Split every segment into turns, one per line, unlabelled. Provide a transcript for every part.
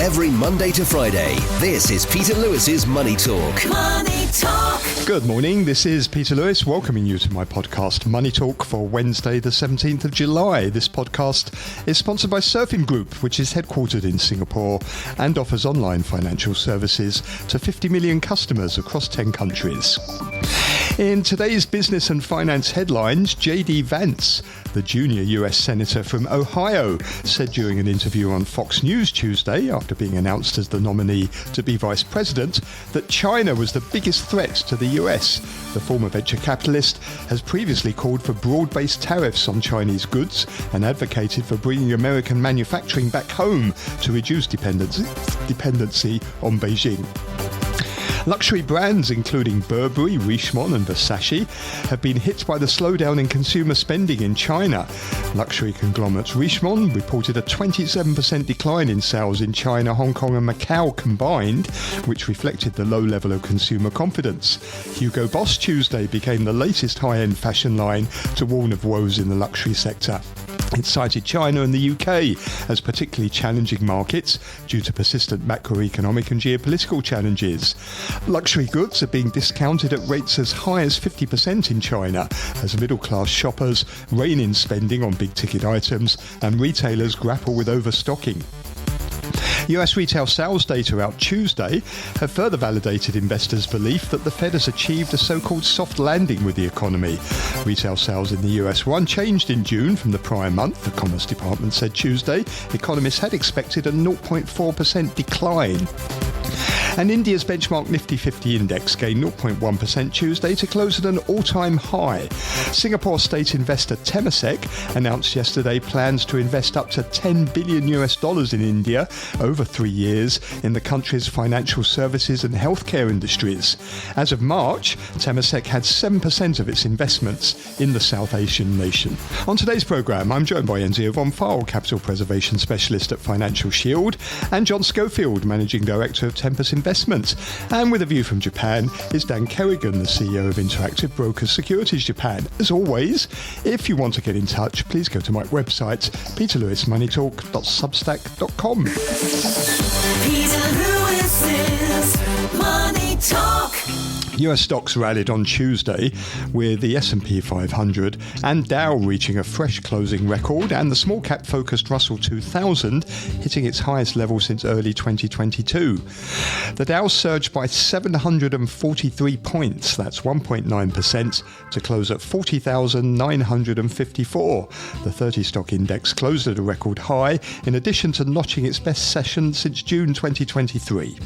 Every Monday to Friday, this is Peter Lewis's Money Talk. Money Talk.
Good morning, this is Peter Lewis welcoming you to my podcast Money Talk for Wednesday the 17th of July. This podcast is sponsored by Surfing Group, which is headquartered in Singapore and offers online financial services to 50 million customers across 10 countries. In today's business and finance headlines, J.D. Vance, the junior US Senator from Ohio, said during an interview on Fox News Tuesday, after being announced as the nominee to be Vice President, that China was the biggest threat to the US. The former venture capitalist has previously called for broad-based tariffs on Chinese goods and advocated for bringing American manufacturing back home to reduce dependency on Beijing. Luxury brands including Burberry, Richemont and Versace have been hit by the slowdown in consumer spending in China. Luxury conglomerate Richemont reported a 27% decline in sales in China, Hong Kong and Macau combined, which reflected the low level of consumer confidence. Hugo Boss Tuesday became the latest high-end fashion line to warn of woes in the luxury sector. It cited China and the UK as particularly challenging markets due to persistent macroeconomic and geopolitical challenges. Luxury goods are being discounted at rates as high as 50% in China as middle-class shoppers rein in spending on big-ticket items and retailers grapple with overstocking. US retail sales data out Tuesday have further validated investors' belief that the Fed has achieved a so-called soft landing with the economy. Retail sales in the US were unchanged in June from the prior month, the Commerce Department said Tuesday. Economists had expected a 0.4% decline. And India's benchmark Nifty 50 index gained 0.1% Tuesday to close at an all-time high. Singapore state investor Temasek announced yesterday plans to invest up to $10 billion in India over 3 years in the country's financial services and healthcare industries. As of March, Temasek had 7% of its investments in the South Asian nation. On today's programme, I'm joined by Enzio von Pfeil, capital preservation specialist at Financial Shield, and John Schofield, managing director of Tempus Investment. And with a view from Japan is Dan Kerrigan, the CEO of Interactive Brokers Securities Japan. As always, if you want to get in touch, please go to my website, peterlewismoneytalk.substack.com.
Peter Lewis's Money Talk.
US stocks rallied on Tuesday with the S&P 500 and Dow reaching a fresh closing record and the small cap focused Russell 2000 hitting its highest level since early 2022. The Dow surged by 743 points, that's 1.9%, to close at 40,954. The 30 stock index closed at a record high in addition to notching its best session since June 2023.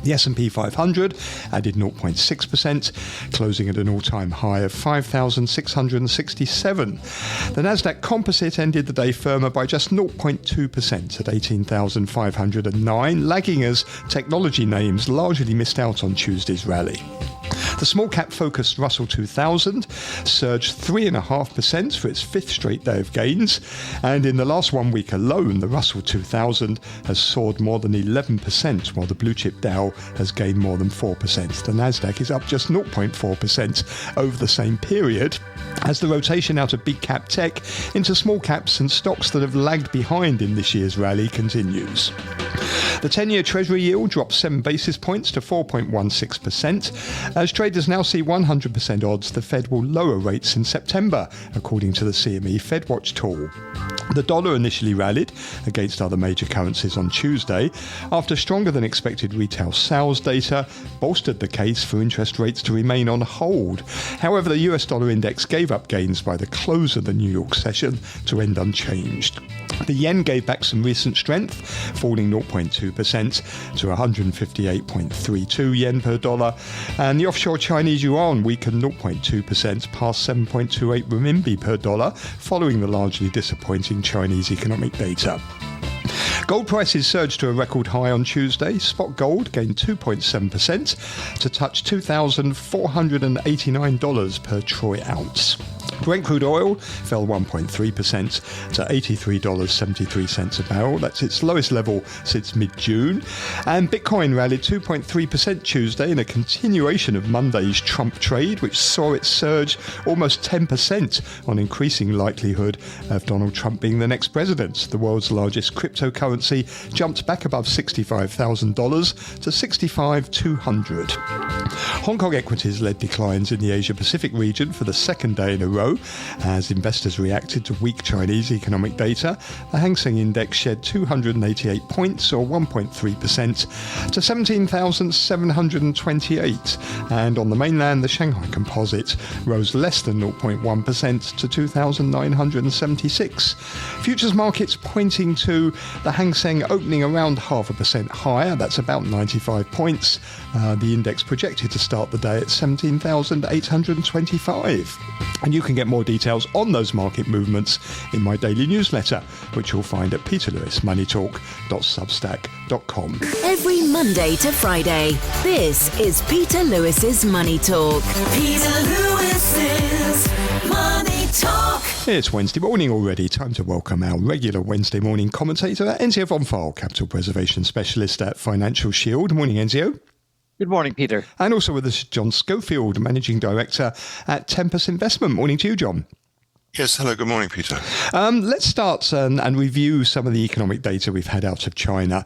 The S&P 500 added 0.6%, closing at an all-time high of 5,667. The Nasdaq Composite ended the day firmer by just 0.2% at 18,509, lagging as technology names largely missed out on Tuesday's rally. The small-cap-focused Russell 2000 surged 3.5% for its fifth straight day of gains, and in the last 1 week alone, the Russell 2000 has soared more than 11%, while the blue-chip Dow has gained more than 4%. The Nasdaq is up just 0.4% over the same period, as the rotation out of big-cap tech into small-caps and stocks that have lagged behind in this year's rally continues. The 10-year Treasury yield dropped 7 basis points to 4.16%, as traders now see 100% odds the Fed will lower rates in September, according to the CME FedWatch tool. The dollar initially rallied against other major currencies on Tuesday after stronger than expected retail sales data bolstered the case for interest rates to remain on hold. However, the US dollar index gave up gains by the close of the New York session to end unchanged. The yen gave back some recent strength, falling 0.2% to 158.32 yen per dollar, and the offshore Chinese yuan weakened 0.2% past 7.28 renminbi per dollar, following the largely disappointing Chinese economic data. Gold prices surged to a record high on Tuesday. Spot gold gained 2.7% to touch $2,489 per troy ounce. Brent crude oil fell 1.3% to $83.73 a barrel. That's its lowest level since mid-June. And Bitcoin rallied 2.3% Tuesday in a continuation of Monday's Trump trade, which saw it surge almost 10% on increasing likelihood of Donald Trump being the next president. The world's largest cryptocurrency jumped back above $65,000 to $65,200. Hong Kong equities led declines in the Asia-Pacific region for the second day in a row as investors reacted to weak Chinese economic data. The Hang Seng Index shed 288 points, or 1.3%, to 17,728. And on the mainland, the Shanghai Composite rose less than 0.1% to 2,976. Futures markets pointing to the Hang Seng opening around 0.5% higher. That's about 95 points. The index projected to start the day at 17,825. And you can get more details on those market movements in my daily newsletter, which you'll find at peterlewismoneytalk.substack.com.
Every Monday to Friday, this is Peter Lewis's Money Talk. Peter Lewis's Money Talk.
It's Wednesday morning already. Time to welcome our regular Wednesday morning commentator, Enzio von Pfeil, capital preservation specialist at Financial Shield. Morning, Enzio.
Good morning, Peter.
And also with us, John Schofield, Managing Director at Tempus Investment. Morning to you, John.
Yes, hello, good morning, Peter.
Let's start and review some of the economic data we've had out of China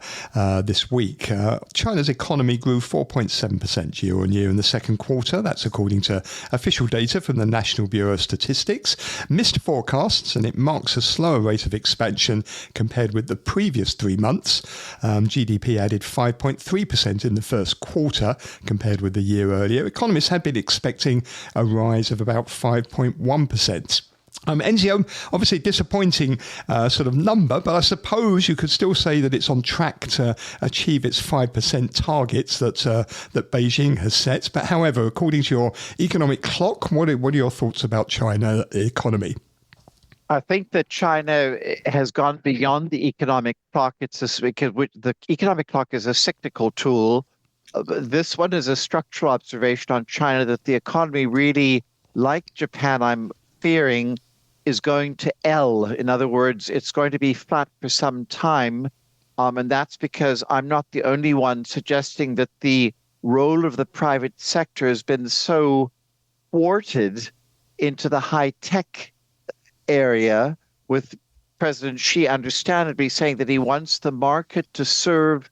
this week. China's economy grew 4.7% year on year in the second quarter. That's according to official data from the National Bureau of Statistics. Missed forecasts, and it marks a slower rate of expansion compared with the previous 3 months. GDP added 5.3% in the first quarter compared with the year earlier. Economists had been expecting a rise of about 5.1%. Enzio, obviously disappointing sort of number, but I suppose you could still say that it's on track to achieve its 5% targets that Beijing has set. But however, according to your economic clock, what are your thoughts about China economy?
I think that China has gone beyond the economic clock. The economic clock is a cyclical tool. This one is a structural observation on China that the economy really, like Japan, I'm fearing, is going to L. In other words, it's going to be flat for some time. And that's because I'm not the only one suggesting that the role of the private sector has been so thwarted into the high-tech area, with President Xi understandably saying that he wants the market to serve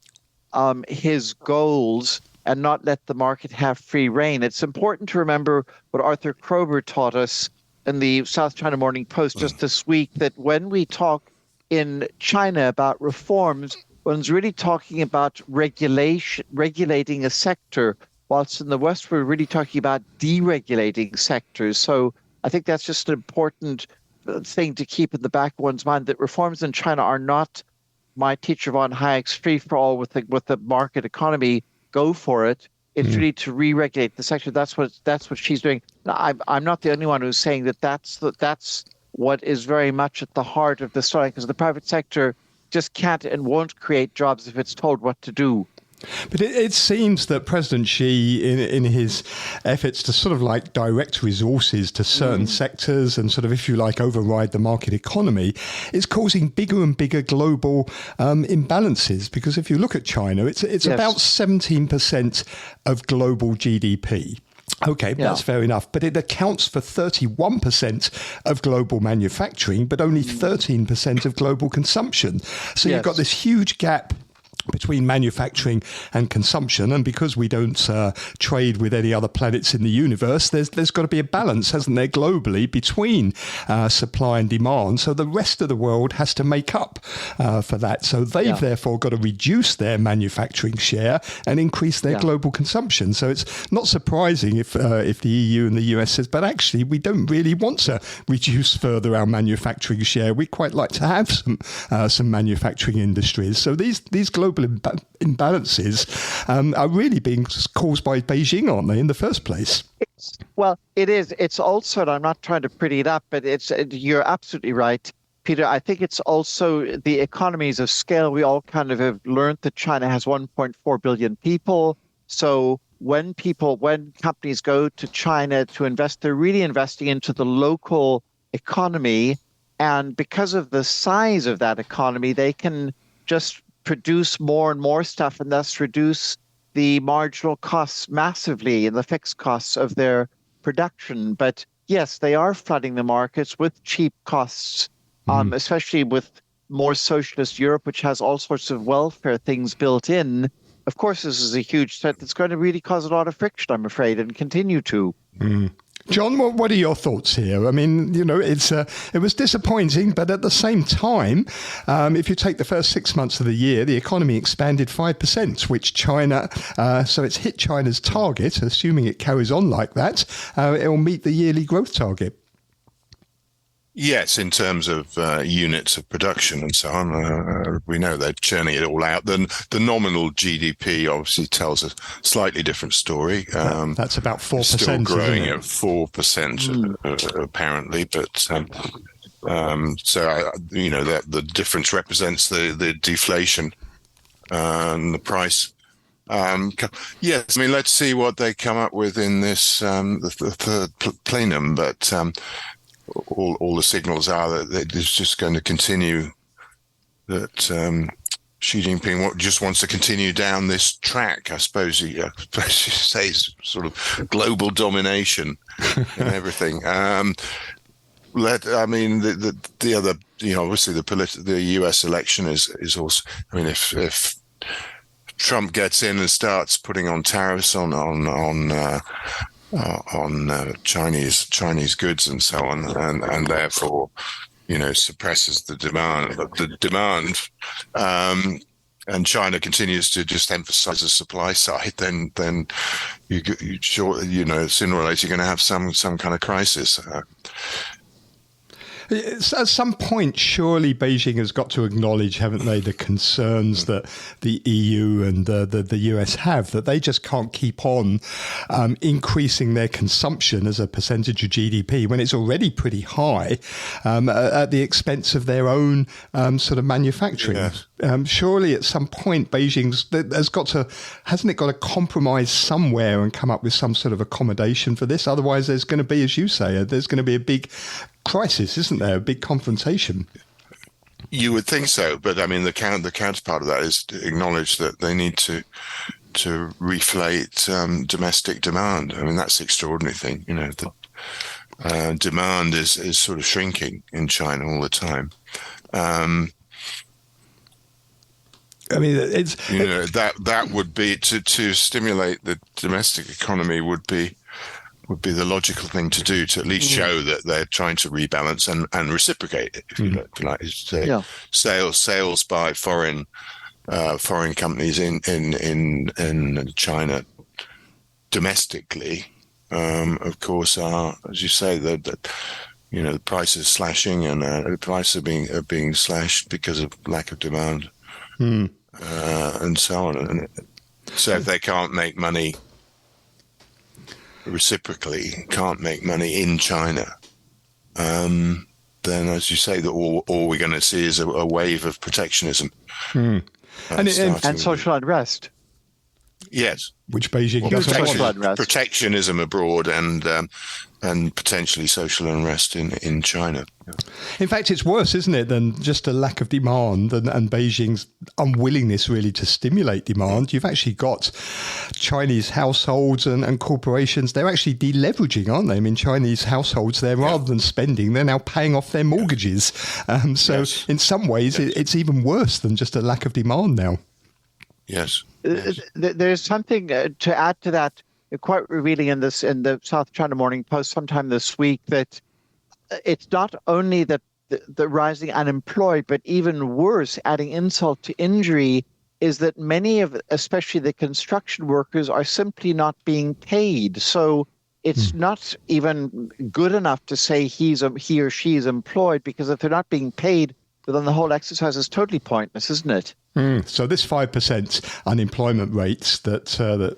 his goals and not let the market have free rein. It's important to remember what Arthur Kroeber taught us in the South China Morning Post just this week, that when we talk in China about reforms, one's really talking about regulating a sector, whilst in the West, we're really talking about deregulating sectors. So I think that's just an important thing to keep in the back of one's mind, that reforms in China are not my teacher von Hayek's free for all with the market economy, go for it. It's really to re-regulate the sector. That's what she's doing. Now, I'm not the only one who's saying that that's what is very much at the heart of the story, because the private sector just can't and won't create jobs if it's told what to do.
But it seems that President Xi, in his efforts to sort of like direct resources to certain sectors and sort of, if you like, override the market economy, is causing bigger and bigger global imbalances. Because if you look at China, it's yes. about 17% of global GDP. Okay, that's fair enough. But it accounts for 31% of global manufacturing, but only 13% of global consumption. So you've got this huge gap between manufacturing and consumption, and because we don't trade with any other planets in the universe, there's got to be a balance, hasn't there, globally between supply and demand. So the rest of the world has to make up for that. So they've therefore got to reduce their manufacturing share and increase their global consumption. So it's not surprising if the EU and the US says, but actually we don't really want to reduce further our manufacturing share. We quite like to have some manufacturing industries. So these global imbalances are really being caused by Beijing, aren't they, in the first place?
Well, it is. It's also, and I'm not trying to pretty it up, but you're absolutely right. Peter, I think it's also the economies of scale. We all kind of have learned that China has 1.4 billion people. So when companies go to China to invest, they're really investing into the local economy. And because of the size of that economy, they can just produce more and more stuff and thus reduce the marginal costs massively and the fixed costs of their production. But yes, they are flooding the markets with cheap costs, especially with more socialist Europe, which has all sorts of welfare things built in. Of course, this is a huge threat that's going to really cause a lot of friction, I'm afraid, and continue to.
John, what are your thoughts here? I mean, it was disappointing, but at the same time, if you take the first 6 months of the year, the economy expanded 5%, which China, so it's hit China's target. Assuming it carries on like that, it will meet the yearly growth target.
Yes, in terms of units of production and so on, we know they're churning it all out. Then the nominal GDP obviously tells a slightly different story.
That's about 4%.
Still growing at 4%, apparently, but so that the difference represents the deflation and the price. Yes, I mean, let's see what they come up with in this the third plenum, but. All the signals are that it's just going to continue, that Xi Jinping just wants to continue down this track. I suppose you say sort of global domination and everything. The other, obviously the US election is also. I mean, if Trump gets in and starts putting on tariffs on Chinese goods and so on, and therefore, suppresses the demand, and China continues to just emphasize the supply side, then sooner or later you're going to have some kind of crisis.
At some point, surely Beijing has got to acknowledge, haven't they, the concerns that the EU and the US have, that they just can't keep on increasing their consumption as a percentage of GDP when it's already pretty high at the expense of their own sort of manufacturing. Yes. Surely at some point hasn't it got to compromise somewhere and come up with some sort of accommodation for this? Otherwise, there's going to be, as you say, there's going to be a big crisis, isn't there? A big confrontation.
You would think so, but I mean, the counterpart of that is to acknowledge that they need to reflate domestic demand. I mean, that's the extraordinary thing. The demand is sort of shrinking in China all the time.
I mean, it's
that would be to stimulate the domestic economy would be the logical thing to do, to at least show that they're trying to rebalance and reciprocate it, if you like. Sales by foreign companies in China domestically, of course, are, as you say, that the price is slashing, and the prices are being slashed because of lack of demand, and so on. And so if they can't make money reciprocally, can't make money in China, then, as you say, that all we're going to see is a wave of protectionism
and social unrest.
Yes,
which Beijing doesn't.
Protectionism abroad and potentially social unrest in China.
In fact, it's worse, isn't it, than just a lack of demand and Beijing's unwillingness really to stimulate demand. You've actually got Chinese households and corporations. They're actually deleveraging, aren't they? I mean, Chinese households, rather than spending, they're now paying off their mortgages. In some ways, it's even worse than just a lack of demand now.
Yes.
There's something to add to that, quite revealing in the South China Morning Post sometime this week, that it's not only that the rising unemployed, but even worse, adding insult to injury, is that many of, especially the construction workers, are simply not being paid. So it's not even good enough to say he or she is employed, because if they're not being paid, then the whole exercise is totally pointless, isn't it?
So this 5% unemployment rates that the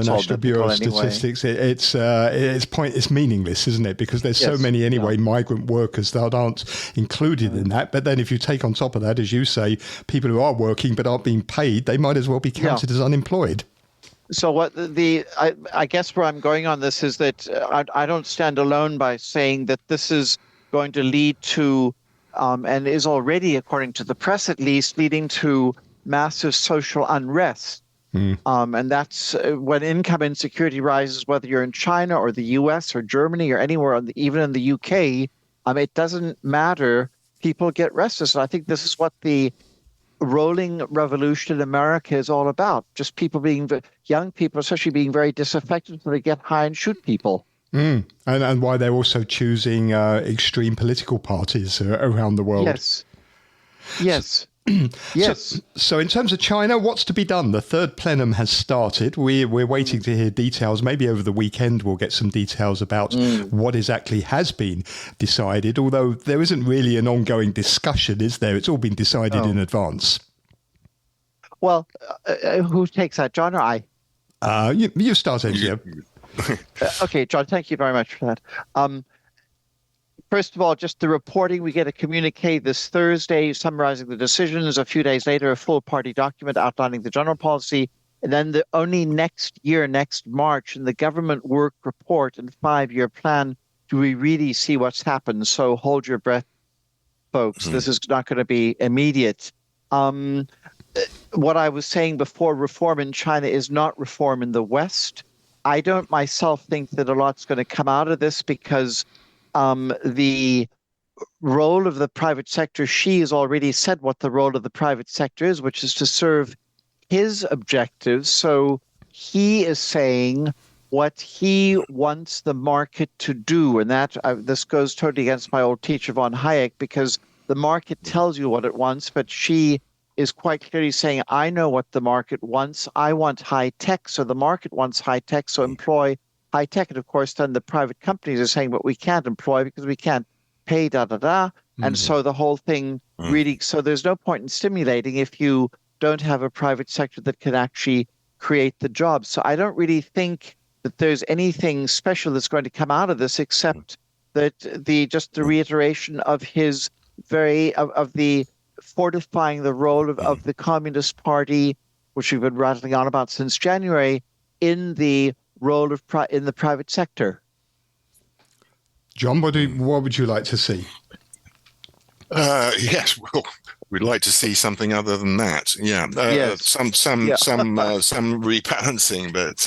National Bureau of Statistics, it's meaningless, isn't it? Because there's so many migrant workers that aren't included in that. But then if you take on top of that, as you say, people who are working but aren't being paid, they might as well be counted as unemployed.
So what I guess where I'm going on this is that I don't stand alone by saying that this is going to lead to and is already, according to the press at least, leading to massive social unrest. And that's when income insecurity rises, whether you're in China or the US or Germany or anywhere, even in the UK, it doesn't matter. People get restless. And I think this is what the rolling revolution in America is all about. Just young people especially being very disaffected, so they get high and shoot people.
And why they're also choosing extreme political parties around the world.
Yes.
So in terms of China, what's to be done? The third plenum has started. We're waiting to hear details. Maybe over the weekend we'll get some details about what exactly has been decided, although there isn't really an ongoing discussion, is there? It's all been decided in advance.
Well, who takes that, John or I?
You start, Enzio.
Okay, John, thank you very much for that. First of all, just the reporting, we get a communique this Thursday summarizing the decisions. A few days later, a full party document outlining the general policy. And then only next year, next March, in the government work report and 5-year plan, do we really see what's happened. So hold your breath, folks. This is not going to be immediate. What I was saying before, reform in China is not reform in the West. I don't myself think that a lot's going to come out of this because the role of the private sector, Xi has already said what the role of the private sector is, which is to serve his objectives. So he is saying what he wants the market to do. And that this goes totally against my old teacher, von Hayek, because the market tells you what it wants, but Xi is quite clearly saying, I know what the market wants. I want high tech, so the market wants high tech, so employ high tech. And of course, then the private companies are saying, but we can't employ because we can't pay, And so the whole thing really, so there's no point in stimulating if you don't have a private sector that can actually create the jobs. So I don't really think that there's anything special that's going to come out of this, except that the reiteration of his of the fortifying the role of the Communist Party, which we've been rattling on about since January, in the role of in the private sector.
John, what would you like to see?
Yes, well, we'd like to see something other than that. Some rebalancing, but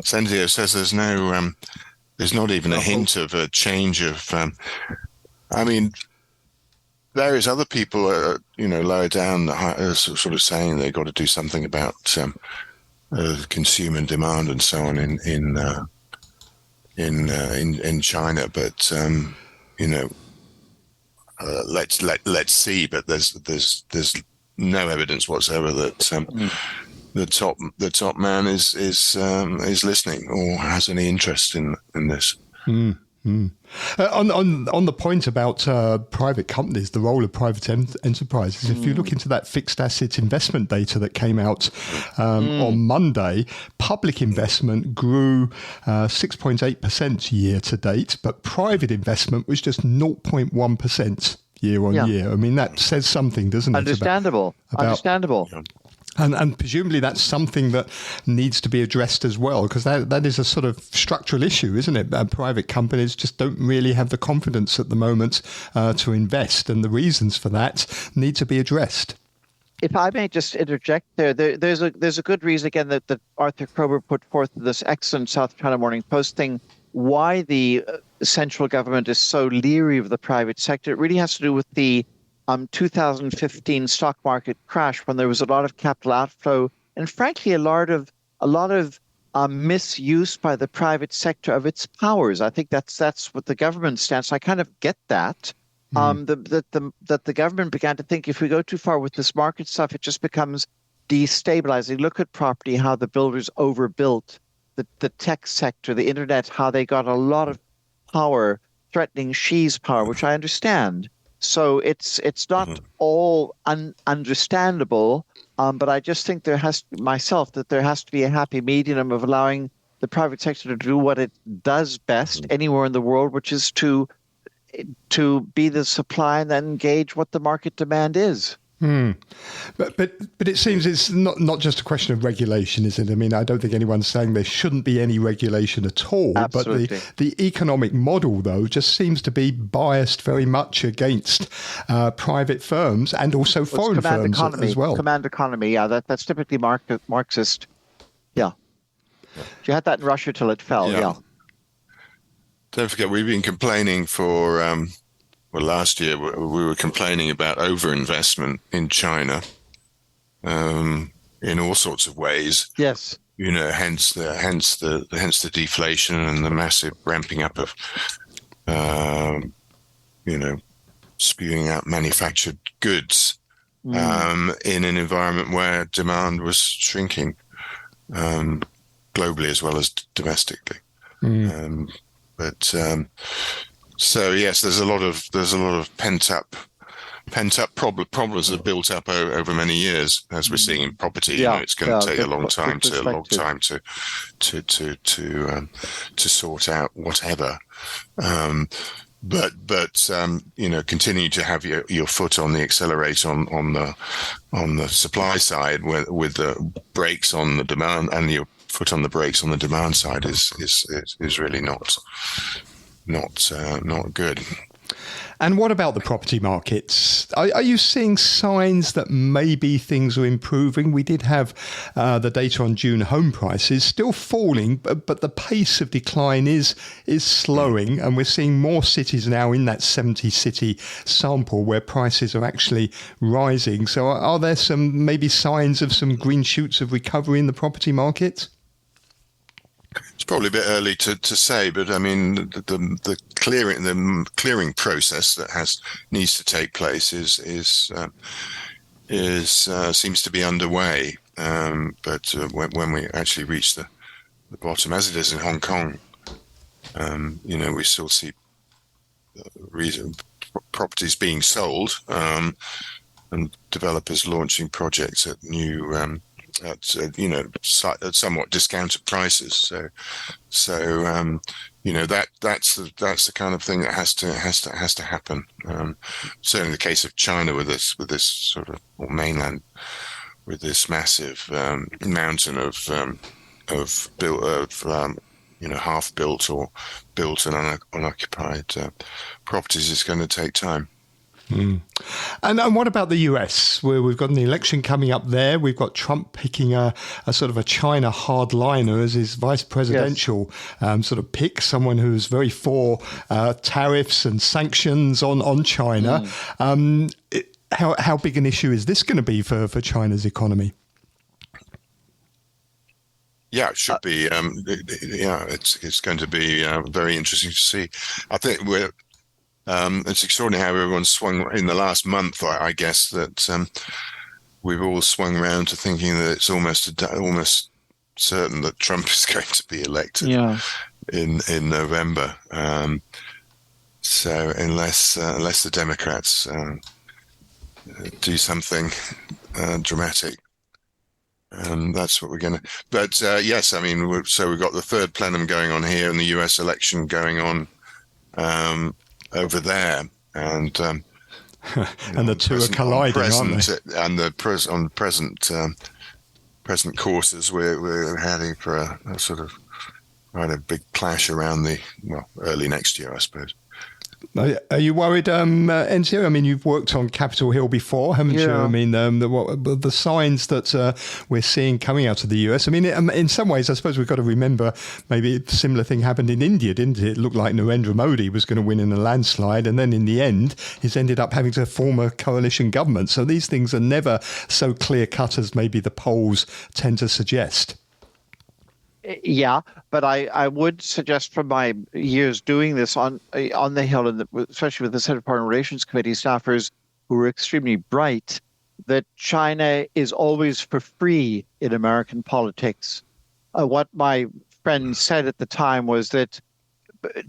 Enzio says there's not even a hint of a change of. Various other people, lower down, sort of saying they've got to do something about consumer demand and so on in China. But let's see. But there's no evidence whatsoever that the top man is listening or has any interest in this.
On the point about private companies, the role of private enterprises, if you look into that fixed asset investment data that came out on Monday, public investment grew 6.8% year to date, but private investment was just 0.1% year on year. I mean, that says something, doesn't it?
Understandable.
And presumably that's something that needs to be addressed as well, because that is a sort of structural issue, isn't it? Private companies just don't really have the confidence at the moment to invest, and the reasons for that need to be addressed.
If I may just interject there's a good reason, again, that Arthur Krober put forth this excellent South China Morning Post thing, why the central government is so leery of the private sector. It really has to do with the 2015 stock market crash, when there was a lot of capital outflow and frankly a lot of misuse by the private sector of its powers. I think that's what the government stands. I kind of get that. That the government began to think, if we go too far with this market stuff, it just becomes destabilizing. Look at property, how the builders overbuilt the tech sector, the internet, how they got a lot of power, threatening Xi's power, which I understand. So it's not all understandable, but I just think there has to be a happy medium of allowing the private sector to do what it does best anywhere in the world, which is to be the supply and then gauge what the market demand is.
But it seems it's not just a question of regulation, is it? I mean, I don't think anyone's saying there shouldn't be any regulation at all.
Absolutely.
But the economic model, though, just seems to be biased very much against private firms and also foreign firms as well.
Command economy, yeah, that's typically Marxist. Yeah. You had that in Russia till it fell, yeah.
Don't forget, we've been complaining for... last year we were complaining about overinvestment in China, in all sorts of ways.
Yes.
Hence the deflation and the massive ramping up of, spewing out manufactured goods, in an environment where demand was shrinking, globally as well as domestically. So yes, there's a lot of pent up problems that have built up over many years, as we're seeing in property. It's going to take a long time to sort out whatever. But continue to have your foot on the accelerator on the supply side, with the brakes on the demand, and your foot on the brakes on the demand side is really not good.
And what about the property markets? Are you seeing signs that maybe things are improving? We did have the data on June home prices still falling, but the pace of decline is slowing, and we're seeing more cities now in that 70 city sample where prices are actually rising. So are there some maybe signs of some green shoots of recovery in the property market?
It's probably a bit early to say, but I mean the clearing process that needs to take place seems to be underway. But when we actually reach the bottom, as it is in Hong Kong, we still see properties being sold, and developers launching projects at new. At somewhat discounted prices. So that's the kind of thing that has to happen. Certainly, the case of China with this sort of, or mainland, with this massive mountain of half built or built and unoccupied properties is going to take time.
And what about the US, where we've got an election coming up there? We've got Trump picking a sort of a China hardliner as his vice presidential sort of pick, someone who's very for tariffs and sanctions on China. How big an issue is this going to be for China's economy?
Yeah, it should be. It's going to be very interesting to see. I think it's extraordinary how everyone's swung in the last month. I guess that we've all swung around to thinking that it's almost certain that Trump is going to be elected in November. So unless the Democrats do something dramatic, that's what we're going to. But yes, I mean, so we've got the third plenum going on here, and the U.S. election going on over there, and and
the two are colliding, aren't they?
And on present courses, we're heading for a sort of quite a big clash around early next year, I suppose.
Are you worried, Enzio? I mean, you've worked on Capitol Hill before, haven't you? I mean, the signs that we're seeing coming out of the US. I mean, in some ways, I suppose we've got to remember maybe a similar thing happened in India, didn't it? It looked like Narendra Modi was going to win in a landslide, and then in the end, he's ended up having to form a coalition government. So these things are never so clear-cut as maybe the polls tend to suggest.
Yeah, but I would suggest from my years doing this on the Hill, and especially with the Senate Foreign Relations Committee staffers who were extremely bright, that China is always for free in American politics. What my friend said at the time was that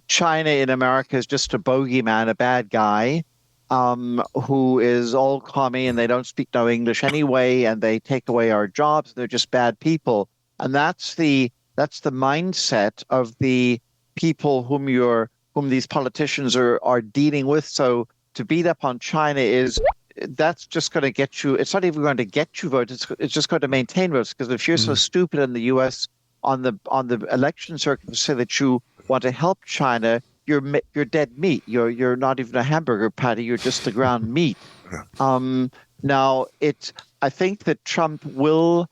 China in America is just a bogeyman, a bad guy, who is all commie and they don't speak no English anyway, and they take away our jobs. They're just bad people, and that's the mindset of the people whom these politicians are dealing with. So to beat up on China that's just going to get you. It's not even going to get you votes. It's just going to maintain votes, because if you're so stupid in the U.S. on the election circuit to say that you want to help China, you're dead meat. You're not even a hamburger patty. You're just the ground meat. Now I think that Trump will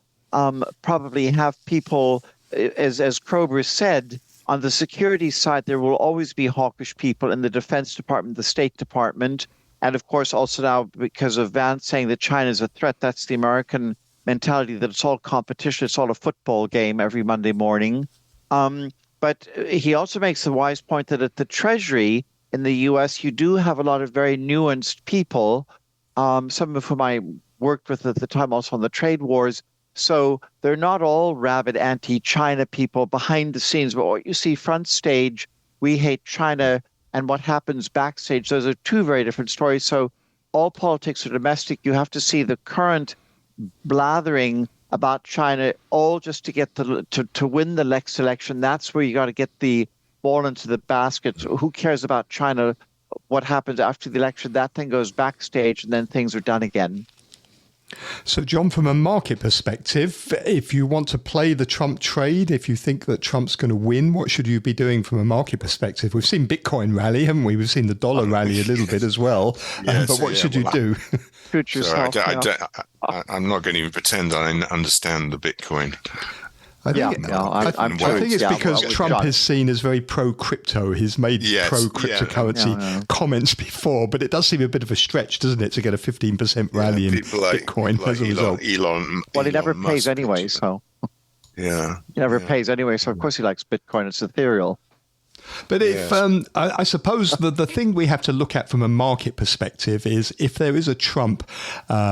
probably have people, as Kroeber said, on the security side. There will always be hawkish people in the Defense Department, the State Department. And of course, also now, because of Vance saying that China is a threat, that's the American mentality that it's all competition. It's all a football game every Monday morning. But he also makes the wise point that at the Treasury in the U.S., you do have a lot of very nuanced people, some of whom I worked with at the time also on the trade wars. So they're not all rabid anti-China people behind the scenes, but what you see front stage, we hate China, and what happens backstage, those are two very different stories. So all politics are domestic. You have to see the current blathering about China, all just to get to win the next election. That's where you got to get the ball into the basket. Who cares about China? What happens after the election? That thing goes backstage, and then things are done again.
So, John, from a market perspective, if you want to play the Trump trade, if you think that Trump's going to win, what should you be doing from a market perspective? We've seen Bitcoin rally, haven't we? We've seen the dollar rally a little bit as well. But what should you do?
Shoot yourself.
I'm not going to even pretend I understand the Bitcoin.
I think it's because Trump is seen as very pro-crypto. He's made pro-cryptocurrency comments before, but it does seem a bit of a stretch, doesn't it, to get a 15% rally in Bitcoin as a result.
Well, he never pays anyway, so...
Yeah.
He never pays anyway, so of course he likes Bitcoin. It's ethereal.
But if I suppose the thing we have to look at from a market perspective is if there is a Trump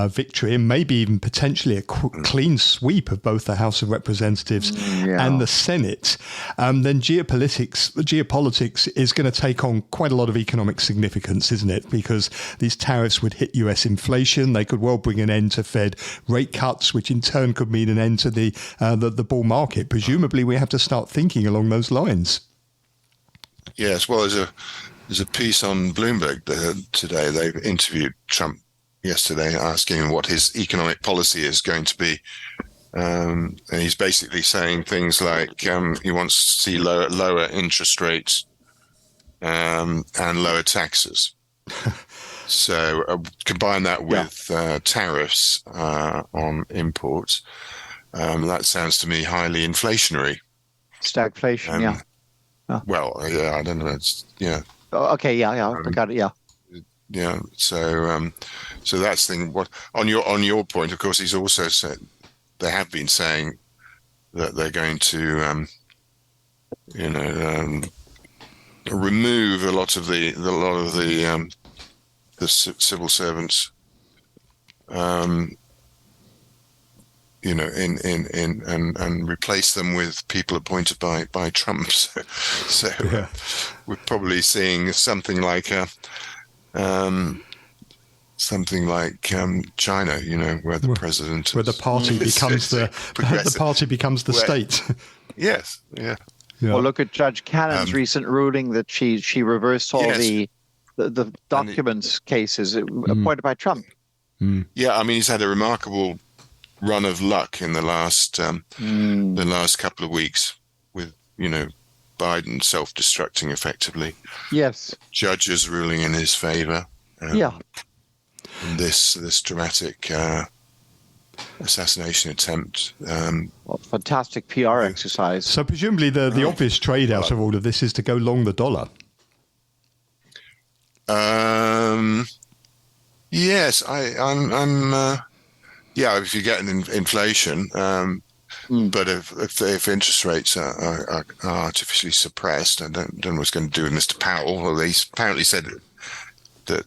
victory, and maybe even potentially a clean sweep of both the House of Representatives and the Senate, then geopolitics is going to take on quite a lot of economic significance, isn't it? Because these tariffs would hit US inflation. They could well bring an end to Fed rate cuts, which in turn could mean an end to the bull market. Presumably, we have to start thinking along those lines.
Yes, well, there's a piece on Bloomberg today. They interviewed Trump yesterday, asking him what his economic policy is going to be. And he's basically saying things like he wants to see lower interest rates and lower taxes. So combine that with tariffs on imports. That sounds to me highly inflationary.
Stagflation,
Well, I don't know.
Oh, okay, I got it.
Yeah. So that's the thing. What on your point? Of course, he's also said they have been saying that they're going to, remove a lot of the civil servants. And replace them with people appointed by Trump. So we're probably seeing something like China, where the president,
where the party becomes the state.
Yes. Yeah.
Well, look at Judge Cannon's recent ruling that she reversed all the documents cases appointed by Trump.
Yeah, I mean, he's had a remarkable run of luck in the last couple of weeks with Biden self-destructing effectively.
Yes,
judges ruling in his favor. And this dramatic assassination attempt.
Fantastic PR exercise.
So presumably the obvious trade out of all of this is to go long the dollar.
Yes, I'm. If you get an inflation, but if interest rates are artificially suppressed, I don't know what's going to do with Mr. Powell. Well, he's apparently said that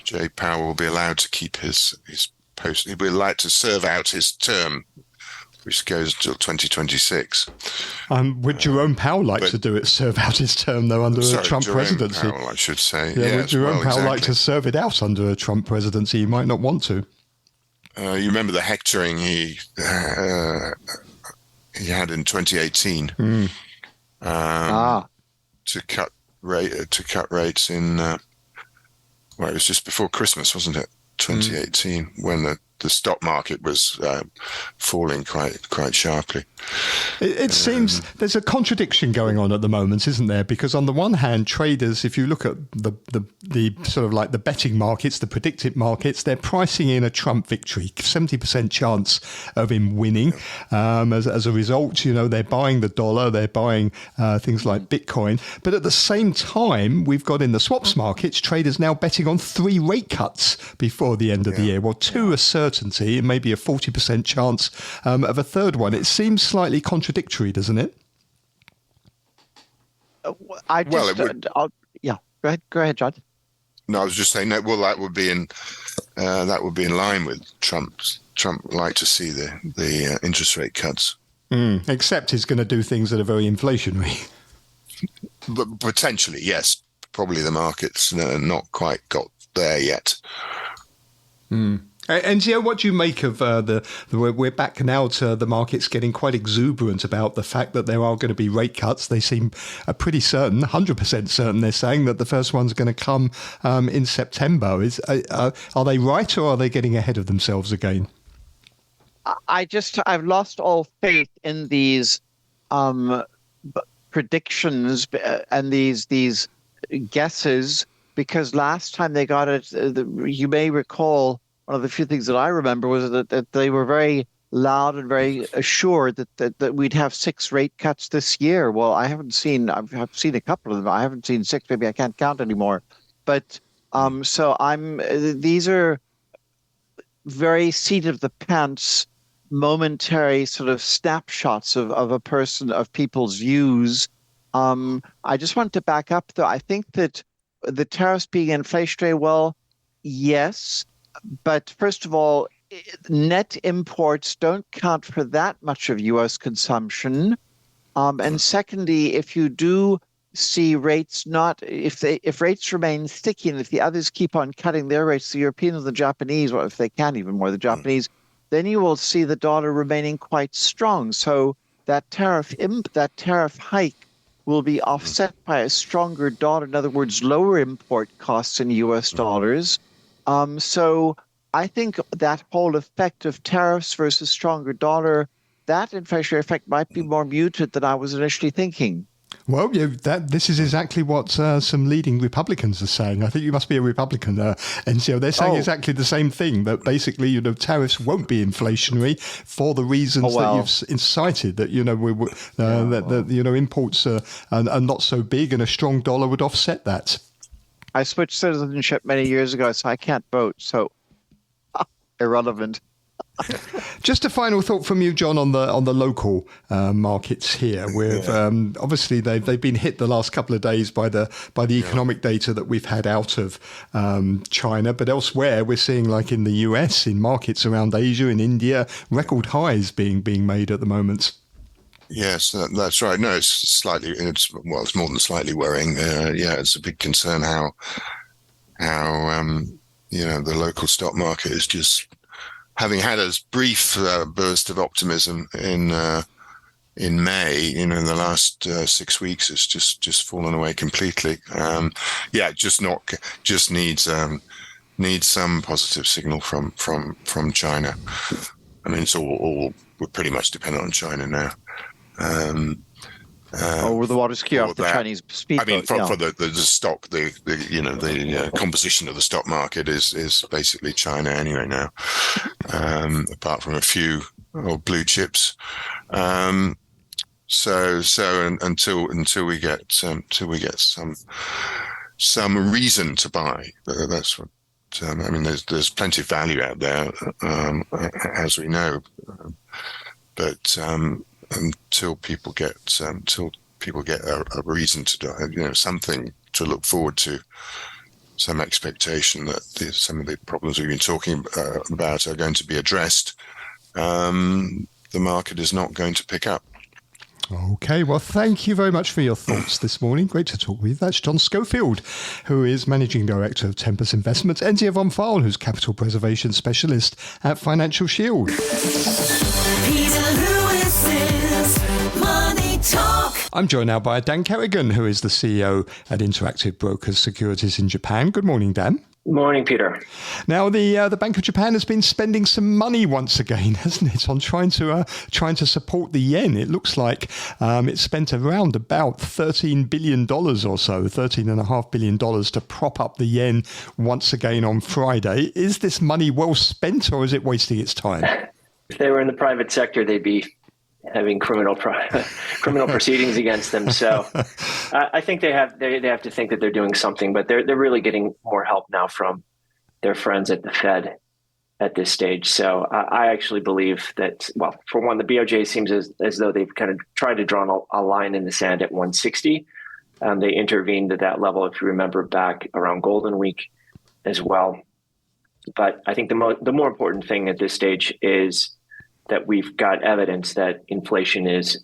Jay Powell will be allowed to keep his post. He'll be allowed to serve out his term which goes until 2026.
Would Jerome Powell like to do it, serve out his term, though, under a Trump
Jerome
presidency?
Powell, I should say.
Yeah, would Jerome Powell
exactly.
like to serve it out under a Trump presidency? He might not want to.
You remember the hectoring he had in 2018 to cut rates in. Well, it was just before Christmas, wasn't it? 2018, when the stock market was falling quite sharply.
It seems there's a contradiction going on at the moment, isn't there? Because on the one hand, traders, if you look at the sort of like the betting markets, the predictive markets, they're pricing in a Trump victory, 70% chance of him winning. As a result, they're buying the dollar, they're buying things like Bitcoin. But at the same time, we've got in the swaps markets, traders now betting on 3 rate cuts before the end of the year. Well, 2 are certainty, and maybe a 40% chance of a third one. It seems slightly contradictory, doesn't it?
Go ahead, John.
No, I was just saying that. Well, that would be in line with Trump's. Trump would like to see the interest rate cuts.
Except he's going to do things that are very inflationary.
But potentially, yes. Probably the market's not quite got there yet.
Enzio, what do you make of we're back now to the markets getting quite exuberant about the fact that there are going to be rate cuts? They seem pretty certain, 100% certain. They're saying that the first one's going to come in September. Are they right, or are they getting ahead of themselves again?
I've lost all faith in these predictions and these guesses, because last time they got it, you may recall, one of the few things that I remember was that they were very loud and very assured that we'd have 6 rate cuts this year. Well, I've seen a couple of them. I haven't seen 6. Maybe I can't count anymore. But these are very seat of the pants, momentary sort of snapshots of people's views. I just want to back up, though. I think that the tariffs being inflationary, well, yes. But first of all, net imports don't count for that much of U.S. consumption. And secondly, if you do see rates if rates remain sticky, and if the others keep on cutting their rates, the Europeans and the Japanese, or if they can even more, the Japanese, then you will see the dollar remaining quite strong. So that tariff hike will be offset by a stronger dollar. In other words, lower import costs in U.S. dollars. So I think that whole effect of tariffs versus stronger dollar, that inflationary effect might be more muted than I was initially thinking.
Well, this is exactly what some leading Republicans are saying. I think you must be a Republican, Enzio. They're saying exactly the same thing, that basically, tariffs won't be inflationary for the reasons that you've cited, that, imports are not so big, and a strong dollar would offset that.
I switched citizenship many years ago, so I can't vote. So irrelevant.
Just a final thought from you, John, on the local markets here. With obviously they've been hit the last couple of days by the economic data that we've had out of China, but elsewhere we're seeing, like in the US, in markets around Asia, in India, record highs being made at the moment.
Yes, that's right. No, it's more than slightly worrying. It's a big concern how the local stock market is just, having had a brief burst of optimism in May, in the last 6 weeks, it's just fallen away completely. Just needs some positive signal from China. I mean, it's all we're pretty much dependent on China now.
Over the water ski off the Chinese speedboat.
I mean, for the stock, the composition of the stock market is basically China anyway now, apart from a few blue chips. So until we get some reason to buy, that's what. I mean, there's plenty of value out there, as we know, but until people get a reason to do, something to look forward to, some expectation that some of the problems we've been talking about are going to be addressed, the market is not going to pick up.
Okay, well, thank you very much for your thoughts this morning. Great to talk with you. That's John Schofield, who is Managing Director of Tempus Investment, Enzio von Pfeil, who's Capital Preservation Specialist at Financial Shield.
Peter Lewis's Money Talk.
I'm joined now by Dan Kerrigan, who is the CEO at Interactive Brokers Securities in Japan. Good morning, Dan.
Morning, Peter.
Now, the Bank of Japan has been spending some money once again, hasn't it, on trying to support the yen. It looks like it spent around about $13 billion or so, $13.5 billion to prop up the yen once again on Friday. Is this money well spent, or is it wasting its time?
If they were in the private sector, they'd be having criminal proceedings against them. So I think they have to think that they're doing something, but they're really getting more help now from their friends at the Fed at this stage. So I actually believe that, well, for one, the BOJ seems as though they've kind of tried to draw a line in the sand at 160. They intervened at that level, if you remember, back around Golden Week as well. But I think the more important thing at this stage is that we've got evidence that inflation is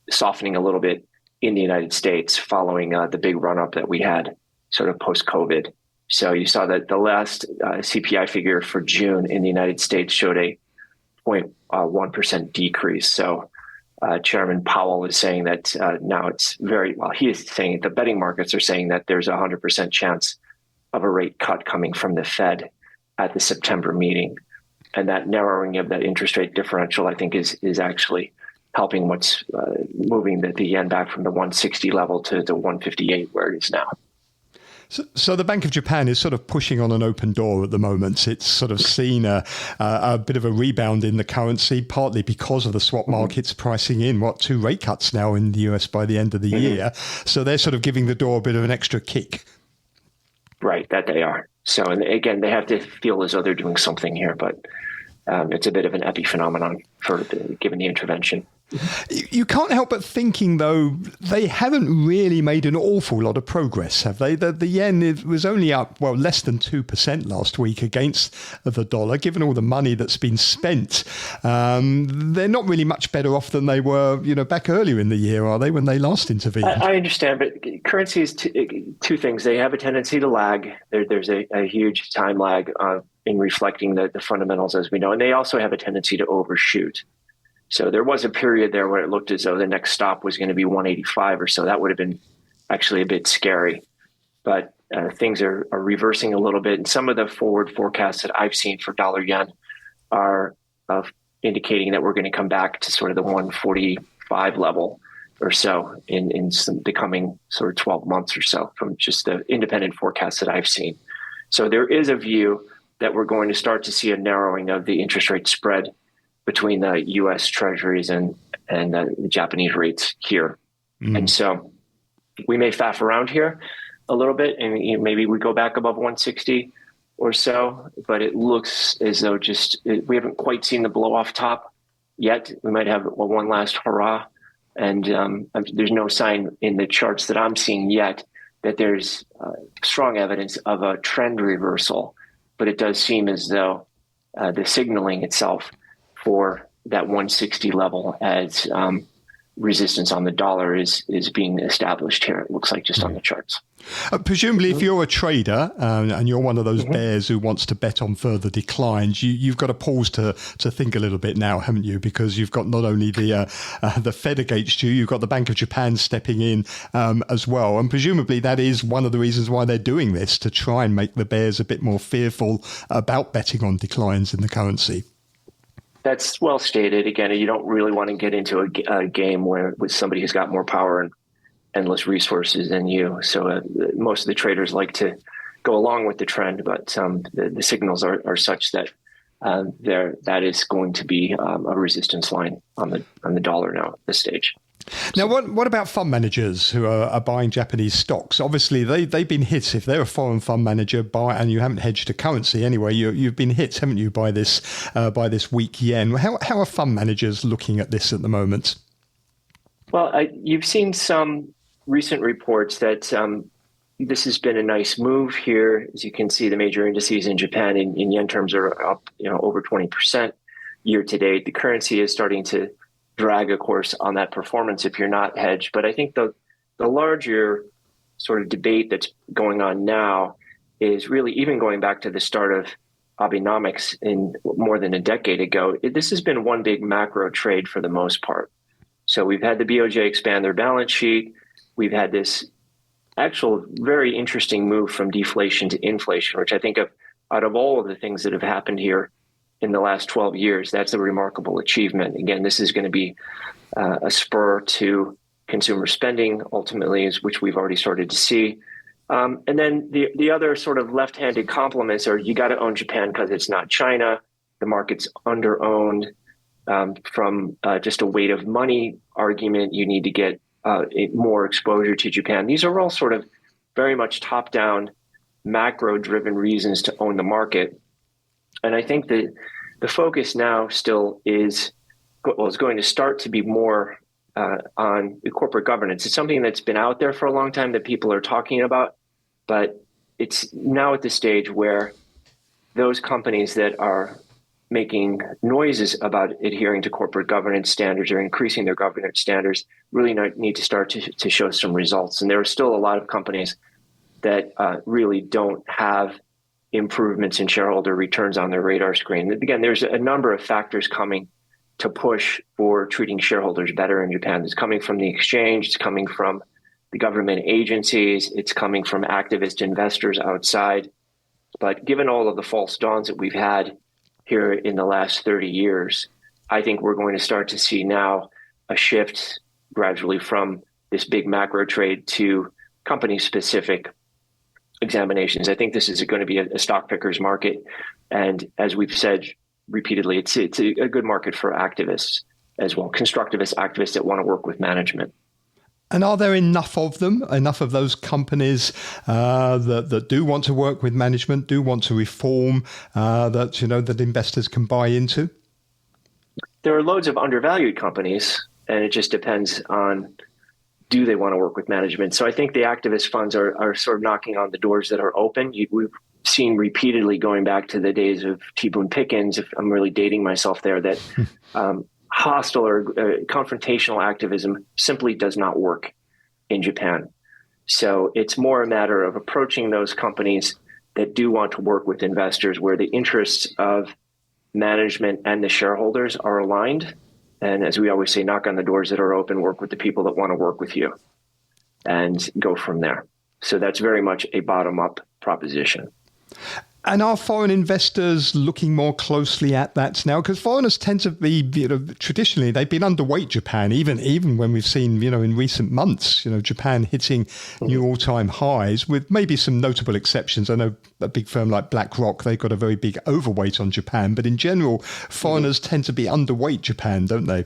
softening a little bit in the United States following the big run-up that we had sort of post-COVID. So you saw that the last CPI figure for June in the United States showed a 0.1% decrease. So Chairman Powell is saying that now it's he is saying the betting markets are saying that there's a 100% chance of a rate cut coming from the Fed at the September meeting. And that narrowing of that interest rate differential, I think, is actually helping what's moving the yen back from the 160 level to the 158 where it is now.
So the Bank of Japan is sort of pushing on an open door at the moment. It's sort of seen a bit of a rebound in the currency, partly because of the swap markets pricing in, 2 rate cuts now in the US by the end of the year. So they're sort of giving the door a bit of an extra kick.
Right, that they are. So, and again, they have to feel as though they're doing something here, but it's a bit of an epiphenomenon given the intervention.
You can't help but thinking, though, they haven't really made an awful lot of progress, have they? The yen was only up, less than 2% last week against the dollar. Given all the money that's been spent, they're not really much better off than they were, back earlier in the year, are they, when they last intervened? I
understand, but currency is two things. They have a tendency to lag. There's a huge time lag in reflecting the fundamentals, as we know, and they also have a tendency to overshoot. So there was a period there where it looked as though the next stop was going to be 185 or so. That would have been actually a bit scary. But things are reversing a little bit. And some of the forward forecasts that I've seen for dollar yen are indicating that we're going to come back to sort of the 145 level or so in the coming sort of 12 months or so from just the independent forecasts that I've seen. So there is a view that we're going to start to see a narrowing of the interest rate spread between the U.S. Treasuries and the Japanese rates here. And so we may faff around here a little bit, and maybe we go back above 160 or so, but it looks as though we haven't quite seen the blow off top yet. We might have one last hurrah, and there's no sign in the charts that I'm seeing yet that there's strong evidence of a trend reversal, but it does seem as though the signaling itself for that 160 level as resistance on the dollar is being established here, it looks like, just on the charts.
Presumably, if you're a trader and you're one of those bears who wants to bet on further declines, you've got to pause to think a little bit now, haven't you? Because you've got not only the Fed against you, you've got the Bank of Japan stepping in as well. And presumably that is one of the reasons why they're doing this, to try and make the bears a bit more fearful about betting on declines in the currency.
That's well stated. Again, you don't really want to get into a game with somebody who's got more power and endless resources than you. So most of the traders like to go along with the trend, but the signals are such that that is going to be a resistance line on the dollar now at this stage.
Now, what about fund managers who are buying Japanese stocks? Obviously, they've been hit. If they're a foreign fund manager and you haven't hedged a currency anyway, you've been hit, haven't you, by this weak yen? How are fund managers looking at this at the moment?
Well, you've seen some recent reports that this has been a nice move here. As you can see, the major indices in Japan in yen terms are up, over 20%. year to date. The currency is starting to drag, of course, on that performance if you're not hedged. But I think the larger sort of debate that's going on now is really even going back to the start of Abenomics in more than a decade ago. This has been one big macro trade for the most part. So we've had the BOJ expand their balance sheet. We've had this actual very interesting move from deflation to inflation, which I think out of all of the things that have happened here in the last 12 years, that's a remarkable achievement. Again, this is going to be a spur to consumer spending, ultimately, which we've already started to see. And then the other sort of left-handed compliments are you got to own Japan because it's not China. The market's under-owned. From just a weight of money argument, you need to get more exposure to Japan. These are all sort of very much top-down, macro-driven reasons to own the market. And I think that the focus now still is going to start to be more on corporate governance. It's something that's been out there for a long time that people are talking about, but it's now at the stage where those companies that are making noises about adhering to corporate governance standards or increasing their governance standards really need to start to show some results. And there are still a lot of companies that really don't have improvements in shareholder returns on their radar screen. Again, there's a number of factors coming to push for treating shareholders better in Japan. It's coming from the exchange, it's coming from the government agencies, it's coming from activist investors outside. But given all of the false dawns that we've had here in the last 30 years, I think we're going to start to see now a shift gradually from this big macro trade to company-specific examinations. I think this is going to be a stock picker's market. And as we've said repeatedly, it's a good market for activists as well, constructivist activists that want to work with management.
And are there enough of them, enough of those companies that do want to work with management, do want to reform, that investors can buy into?
There are loads of undervalued companies, and it just depends on do they want to work with management. So I think the activist funds are sort of knocking on the doors that are open. We've seen repeatedly going back to the days of T. Boone Pickens, if I'm really dating myself there, that hostile or confrontational activism simply does not work in Japan. So it's more a matter of approaching those companies that do want to work with investors where the interests of management and the shareholders are aligned. And as we always say, knock on the doors that are open, work with the people that want to work with you, and go from there. So that's very much a bottom-up proposition.
And are foreign investors looking more closely at that now? Because foreigners tend to be, traditionally, they've been underweight Japan, even when we've seen, in recent months, Japan hitting new all-time highs, with maybe some notable exceptions. I know a big firm like BlackRock, they've got a very big overweight on Japan. But in general, foreigners tend to be underweight Japan, don't they?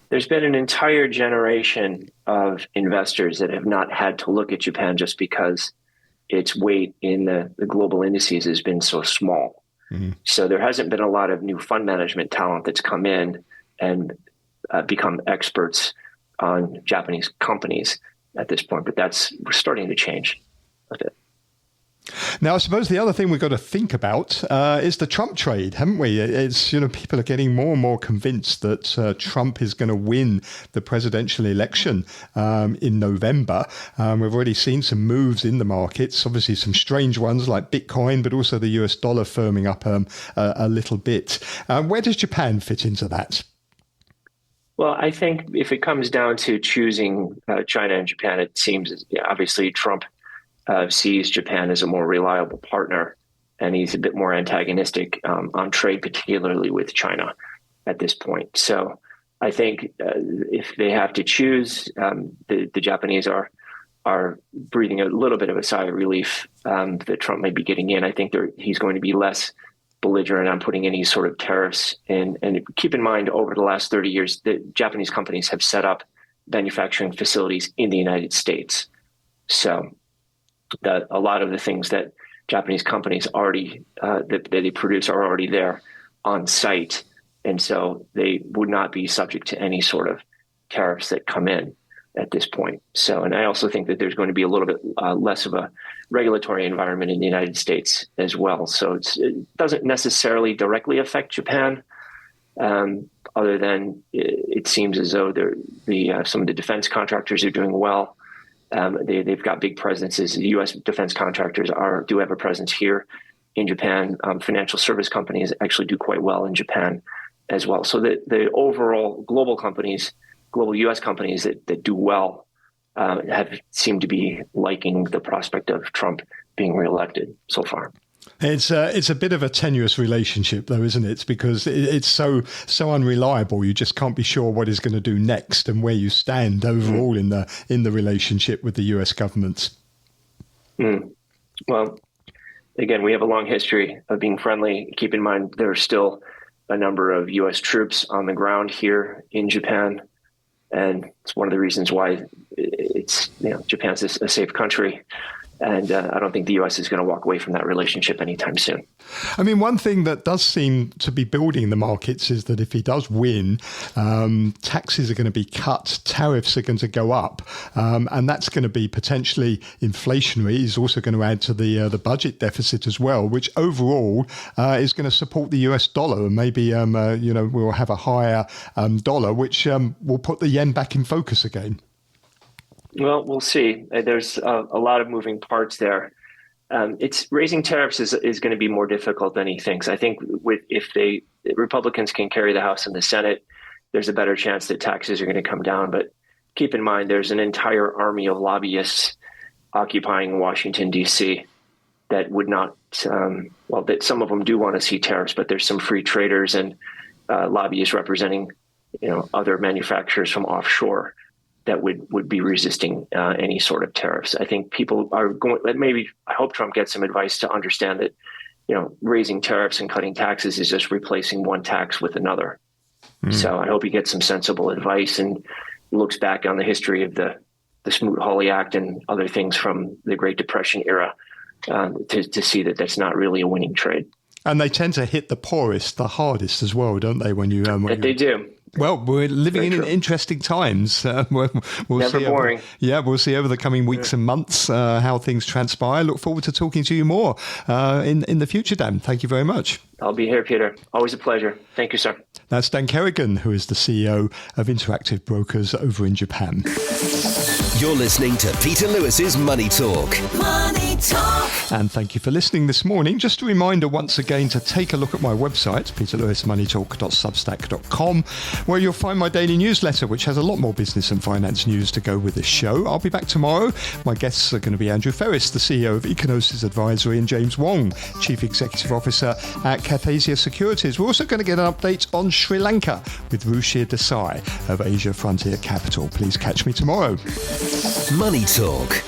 There's been an entire generation of investors that have not had to look at Japan just because its weight in the global indices has been so small. Mm-hmm. So there hasn't been a lot of new fund management talent that's come in and become experts on Japanese companies at this point, but that's starting to change a bit.
Now, I suppose the other thing we've got to think about is the Trump trade, haven't we? It's, people are getting more and more convinced that Trump is going to win the presidential election in November. We've already seen some moves in the markets, obviously some strange ones like Bitcoin, but also the US dollar firming up a little bit. Where does Japan fit into that?
Well, I think if it comes down to choosing China and Japan, it seems obviously Trump sees Japan as a more reliable partner, and he's a bit more antagonistic on trade, particularly with China at this point. So I think if they have to choose, the Japanese are breathing a little bit of a sigh of relief that Trump may be getting in. I think he's going to be less belligerent on putting any sort of tariffs in. And keep in mind, over the last 30 years, the Japanese companies have set up manufacturing facilities in the United States. So a lot of the things that Japanese companies already that they produce are already there on site, and so they would not be subject to any sort of tariffs that come in. at this point. So, and I also think that there's going to be a little bit less of a regulatory environment in the United States as well. So it doesn't necessarily directly affect Japan, other than it seems as though some of the defense contractors are doing well. They've got big presences. The U.S. defense contractors do have a presence here in Japan. Financial service companies actually do quite well in Japan as well. So the overall global U.S. companies that do well have seemed to be liking the prospect of Trump being reelected so far.
It's a bit of a tenuous relationship, though, isn't it? Because it's so unreliable. You just can't be sure what he's going to do next and where you stand overall in the relationship with the U.S. government.
Well, again, we have a long history of being friendly. Keep in mind, there are still a number of U.S. troops on the ground here in Japan, and it's one of the reasons why Japan's a safe country. And I don't think the U.S. is going to walk away from that relationship anytime soon.
I mean, one thing that does seem to be building the markets is that if he does win, taxes are going to be cut, tariffs are going to go up, and that's going to be potentially inflationary. He's also going to add to the budget deficit as well, which overall is going to support the US dollar. And maybe, we'll have a higher dollar, which will put the yen back in focus again.
Well, we'll see. There's a lot of moving parts there. It's raising tariffs is going to be more difficult than he thinks. I think if Republicans can carry the House and the Senate, there's a better chance that taxes are going to come down. But keep in mind, there's an entire army of lobbyists occupying Washington, D.C. that would not, that some of them do want to see tariffs, but there's some free traders and lobbyists representing, other manufacturers from offshore that would be resisting any sort of tariffs. I think people are I hope Trump gets some advice to understand that, raising tariffs and cutting taxes is just replacing one tax with another. So I hope he gets some sensible advice and looks back on the history of the Smoot-Hawley Act and other things from the Great Depression era to see that that's not really a winning trade. And
they tend to hit the poorest, the hardest as well, don't they?
They do.
Well, we're living in interesting times. We'll
Never
see
boring.
We'll see over the coming weeks and months how things transpire. Look forward to talking to you more in the future, Dan. Thank you very much.
I'll be here, Peter. Always a pleasure. Thank you, sir. That's
Dan Kerrigan, who is the CEO of Interactive Brokers over in Japan.
You're listening to Peter Lewis's Money Talk.
Money Talk.
And thank you for listening this morning. Just a reminder once again to take a look at my website, peterlewismoneytalk.substack.com, where you'll find my daily newsletter, which has a lot more business and finance news to go with this show. I'll be back tomorrow. My guests are going to be Andrew Ferris, the CEO of Econosis Advisory, and James Wong, Chief Executive Officer at Cathasia Securities. We're also going to get an update on Sri Lanka with Ruchir Desai of Asia Frontier Capital. Please catch me tomorrow.
Money Talk